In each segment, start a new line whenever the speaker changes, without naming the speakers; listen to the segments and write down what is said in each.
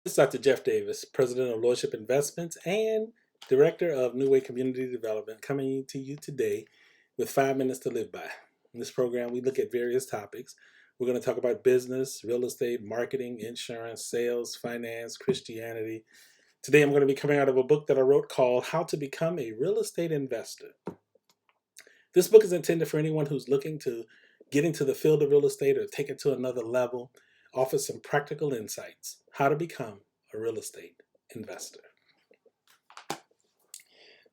This is Dr. Jeff Davis, President of Lordship Investments and Director of New Way Community Development, coming to you today with 5 minutes to live by. In this program, we look at various topics. We're going to talk about business, real estate, marketing, insurance, sales, finance, Christianity. Today, I'm going to be coming out of a book that I wrote called How to Become a Real Estate Investor. This book is intended for anyone who's looking to get into the field of real estate or take it to another level, offers some practical insights, how to become a real estate investor.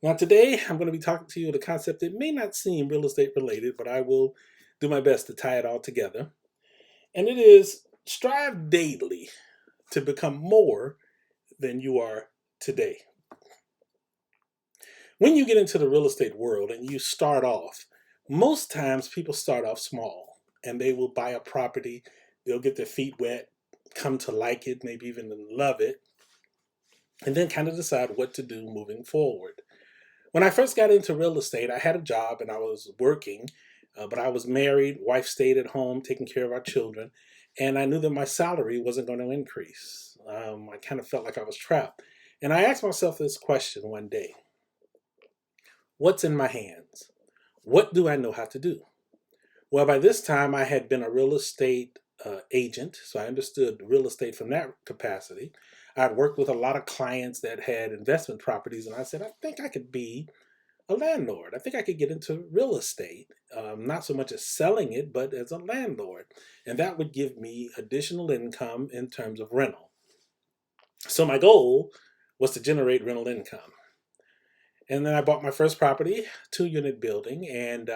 Now, today I'm going to be talking to you on a concept that may not seem real estate related, but I will do my best to tie it all together. And it is strive daily to become more than you are today. When you get into the real estate world and you start off, most times people start off small and they will buy a property, they'll get their feet wet, come to like it, maybe even love it, and then kind of decide what to do moving forward. When I first got into real estate, I had a job and I was working, but I was married, wife stayed at home taking care of our children, and I knew that my salary wasn't going to increase. I kind of felt like I was trapped. And I asked myself this question one day: what's in my hands? What do I know how to do? Well, by this time, I had been a real estate agent, so I understood real estate from that capacity. I'd worked with a lot of clients that had investment properties, and I said, I think I could be a landlord. I think I could get into real estate, not so much as selling it, but as a landlord. And that would give me additional income in terms of rental. So my goal was to generate rental income. And then I bought my first property, 2-unit building, and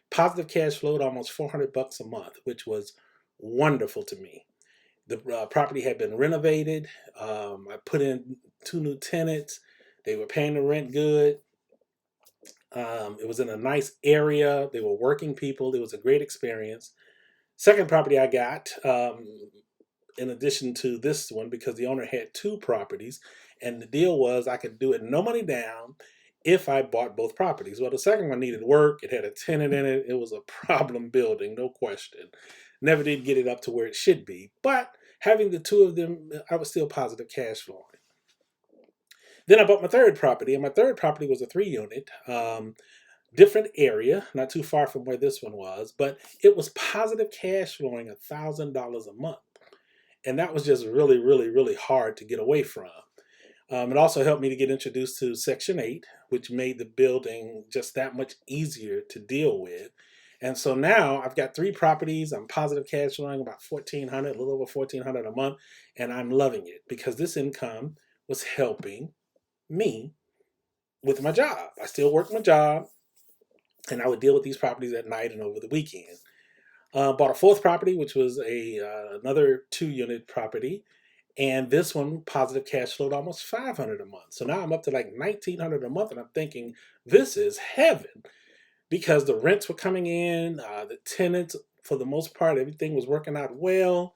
positive cash flowed almost $400 a month, which was wonderful to me. The property had been renovated. I put in 2 new tenants. They were paying the rent good. It was in a nice area. They were working people. It was a great experience. Second property I got, in addition to this one, because the owner had 2 properties, and the deal was I could do it no money down if I bought both properties. Well, the second one needed work. It had a tenant in it. It was a problem building, no question. Never did get it up to where it should be. But having the 2 of them, I was still positive cash flowing. Then I bought my third property, and my third property was a 3-unit. Different area, not too far from where this one was, but it was positive cash flowing $1,000 a month. And that was just really, really, really hard to get away from. It also helped me to get introduced to Section 8, which made the building just that much easier to deal with. And so now I've got 3 properties. I'm positive cash flowing about 1,400, a little over 1,400 a month, and I'm loving it because this income was helping me with my job. I still work my job, and I would deal with these properties at night and over the weekend. Bought a fourth property, which was another 2-unit property, and this one positive cash flowed almost 500 a month. So now I'm up to like 1,900 a month, and I'm thinking this is heaven because the rents were coming in, the tenants for the most part, everything was working out well.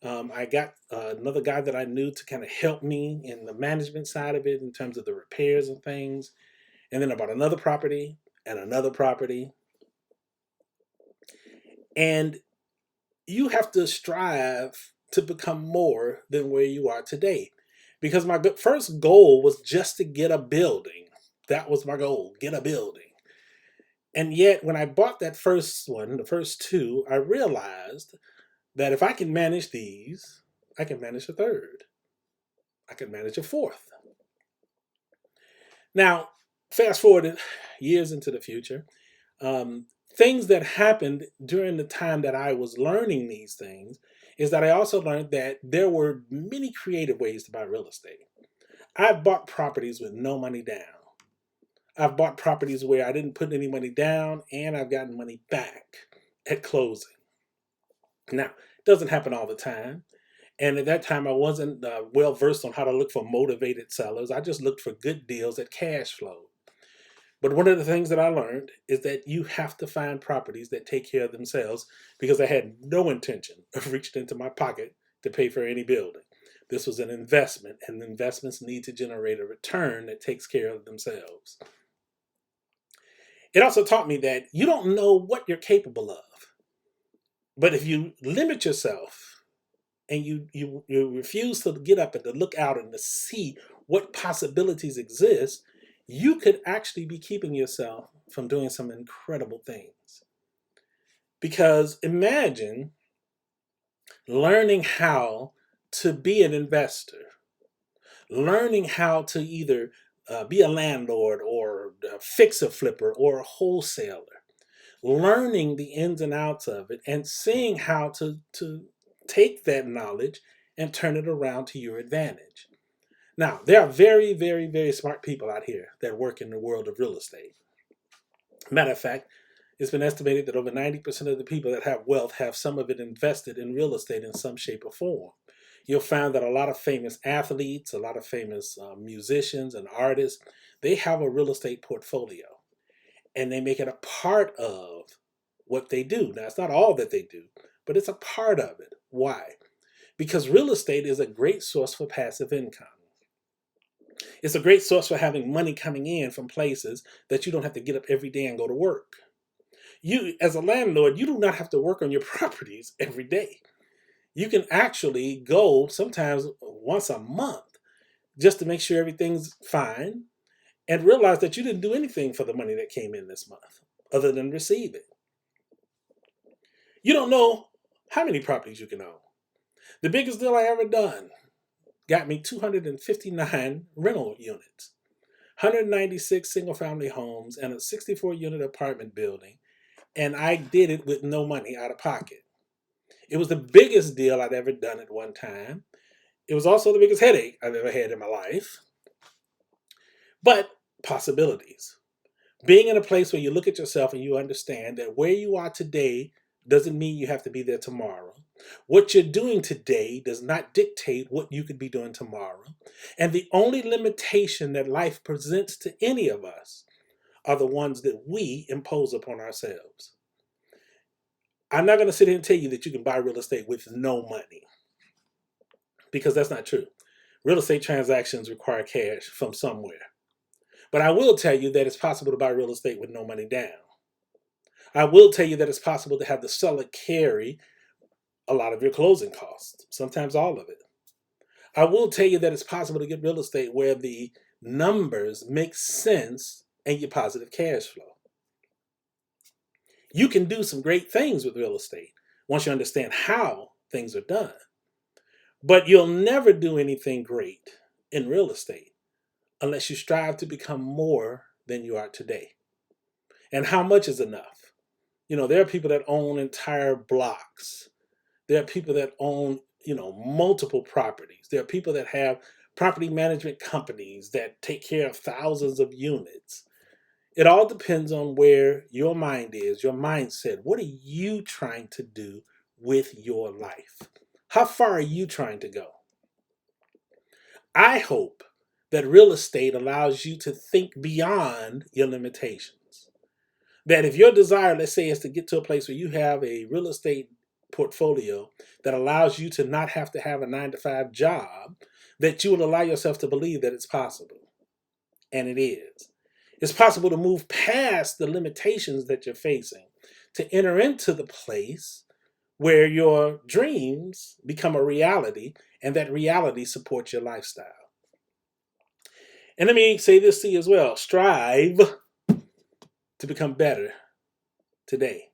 I got another guy that I knew to kind of help me in the management side of it in terms of the repairs and things. And then I bought another property and another property. And you have to strive to become more than where you are today. Because my first goal was just to get a building. That was my goal, get a building. And yet, when I bought that first one, the first 2, I realized that if I can manage these, I can manage a third. I can manage a fourth. Now, fast forward years into the future, um, things that happened during the time that I was learning these things is that I also learned that there were many creative ways to buy real estate. I've bought properties with no money down. I've bought properties where I didn't put any money down and I've gotten money back at closing. Now, it doesn't happen all the time. And at that time, I wasn't well versed on how to look for motivated sellers. I just looked for good deals that cash flow. But one of the things that I learned is that you have to find properties that take care of themselves because I had no intention of reaching into my pocket to pay for any building. This was an investment, and investments need to generate a return that takes care of themselves. It also taught me that you don't know what you're capable of. But if you limit yourself and you refuse to get up and to look out and to see what possibilities exist, you could actually be keeping yourself from doing some incredible things. Because imagine learning how to be an investor, learning how to either be a landlord or a fixer flipper or a wholesaler, learning the ins and outs of it and seeing how to take that knowledge and turn it around to your advantage. Now, there are very, very, very smart people out here that work in the world of real estate. Matter of fact, it's been estimated that over 90% of the people that have wealth have some of it invested in real estate in some shape or form. You'll find that a lot of famous athletes, a lot of famous musicians and artists, they have a real estate portfolio and they make it a part of what they do. Now, it's not all that they do, but it's a part of it. Why? Because real estate is a great source for passive income. It's a great source for having money coming in from places that you don't have to get up every day and go to work. You, as a landlord, you do not have to work on your properties every day. You can actually go sometimes once a month just to make sure everything's fine and realize that you didn't do anything for the money that came in this month other than receive it. You don't know how many properties you can own. The biggest deal I ever done got me 259 rental units, 196 single family homes, and a 64 unit apartment building. And I did it with no money out of pocket. It was the biggest deal I'd ever done at one time. It was also the biggest headache I've ever had in my life. But possibilities. Being in a place where you look at yourself and you understand that where you are today doesn't mean you have to be there tomorrow. What you're doing today does not dictate what you could be doing tomorrow. And the only limitation that life presents to any of us are the ones that we impose upon ourselves. I'm not going to sit here and tell you that you can buy real estate with no money because that's not true. Real estate transactions require cash from somewhere. But I will tell you that it's possible to buy real estate with no money down. I will tell you that it's possible to have the seller carry a lot of your closing costs, sometimes all of it. I will tell you that it's possible to get real estate where the numbers make sense and you positive cash flow. You can do some great things with real estate once you understand how things are done. But you'll never do anything great in real estate unless you strive to become more than you are today. And how much is enough? You know, there are people that own entire blocks. There are people that own, multiple properties. There are people that have property management companies that take care of thousands of units. It all depends on where your mind is, your mindset. What are you trying to do with your life? How far are you trying to go? I hope that real estate allows you to think beyond your limitations. That if your desire, let's say, is to get to a place where you have a real estate portfolio that allows you to not have to have a 9 to 5 job, that you will allow yourself to believe that it's possible. And it is. It's possible to move past the limitations that you're facing, to enter into the place where your dreams become a reality and that reality supports your lifestyle. And let me say this to you as well: strive to become better today.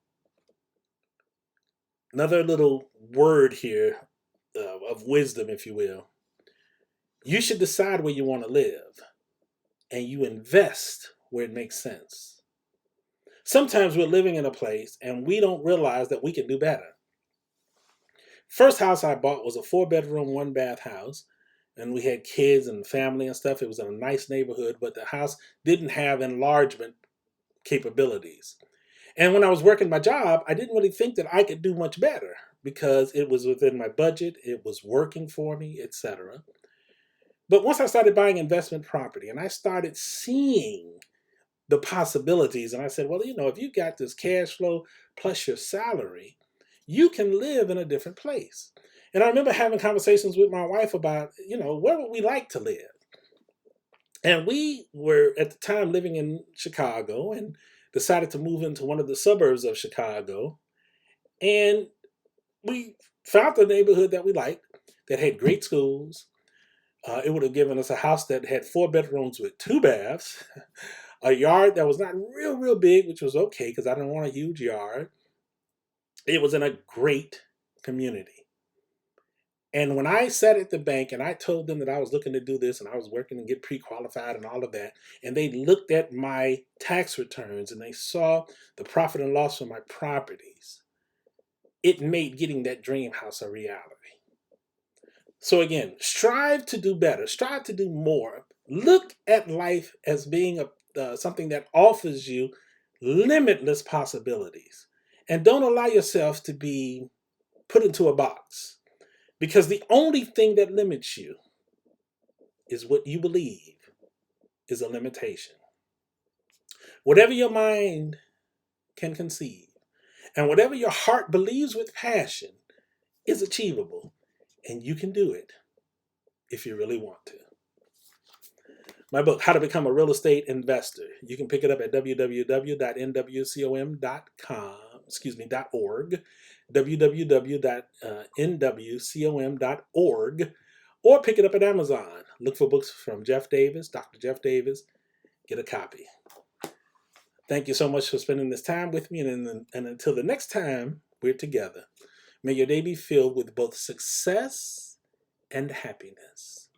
Another little word here of wisdom, if you will. You should decide where you want to live and you invest where it makes sense. Sometimes we're living in a place and we don't realize that we can do better. First house I bought was a 4 bedroom, 1 bath house. And we had kids and family and stuff. It was in a nice neighborhood, but the house didn't have enlargement capabilities. And when I was working my job, I didn't really think that I could do much better because it was within my budget, it was working for me, etc. But once I started buying investment property and I started seeing the possibilities, and I said, well, if you got this cash flow plus your salary, you can live in a different place. And I remember having conversations with my wife about, where would we like to live? And we were at the time living in Chicago and decided to move into one of the suburbs of Chicago. And we Found the neighborhood that we liked, that had great schools. It would have given us a house that had 4 bedrooms with 2 baths, a yard that was not real big, which was okay because I didn't want a huge yard. It was in a great community. And when I sat at the bank and I told them that I was looking to do this and I was working to get pre-qualified and all of that, and they looked at my tax returns and they saw the profit and loss from my properties, it made getting that dream house a reality. So again, strive to do better, strive to do more. Look at life as being something that offers you limitless possibilities. And don't allow yourself to be put into a box, because the only thing that limits you is what you believe is a limitation. Whatever your mind can conceive and whatever your heart believes with passion is achievable, and you can do it if you really want to. My book, How to Become a Real Estate Investor, you can pick it up at www.nwcom.com, .org, www.nwcom.org, or pick it up at Amazon. Look for books from Jeff Davis, Dr. Jeff Davis, get a copy. Thank you so much for spending this time with me, and until the next time we're together, may your day be filled with both success and happiness.